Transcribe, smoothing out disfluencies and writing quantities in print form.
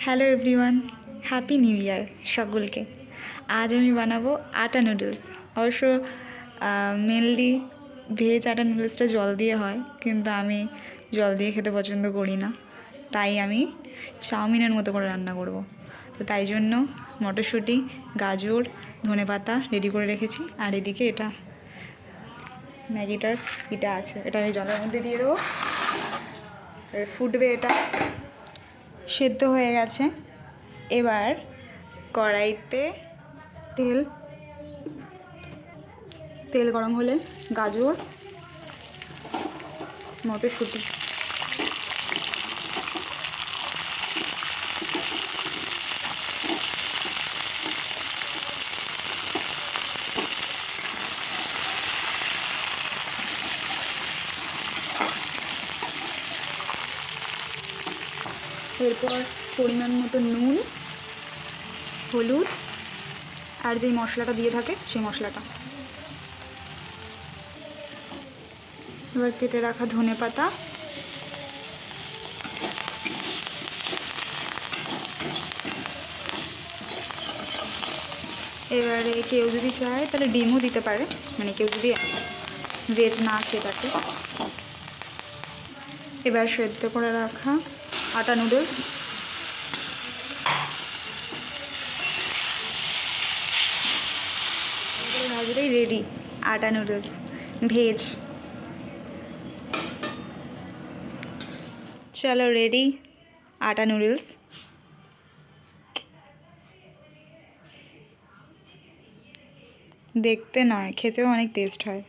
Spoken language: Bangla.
Hello everyone, happy new year সকলকে। আজ আমি বানাবো আটা নুডলস। অবশ্য মেনলি ভেজ আটা নুডলসটা জল দিয়ে হয়, কিন্তু আমি জল দিয়ে খেতে পছন্দ করি না, তাই আমি চাউমিনের মতো করে রান্না করব। তো তাই জন্য মটরশুঁটি, গাজর, ধনেপাতা রেডি করে রেখেছি। আর এদিকে এটা ম্যাগিটার আছে, এটা আমি জলের মধ্যে দিয়ে দেবো, ফুটবে। এটা সেদ্ধ হয়ে গেছে। এবার কড়াইতে তেল গরম হলে গাজর, মটরশুঁটি, এরপর পরিমাণ মতো নুন, হলুদ আর যেই মশলাটা দিয়ে থাকে সেই মশলাটা। এবার কেটে রাখা ধনেপাতা, এবারে কেউ যদি চায় তাহলে ডিমও দিতে পারে, মানে কেউ যদি ভেজ না খেয়ে থাকে। এবার সেদ্ধ করে রাখা আটা নুডলস, ভাজলেই রেডি আটা নুডলস ভেজ। চলো রেডি আটা নুডলস। দেখতে নয়, খেতেও অনেক টেস্ট হয়।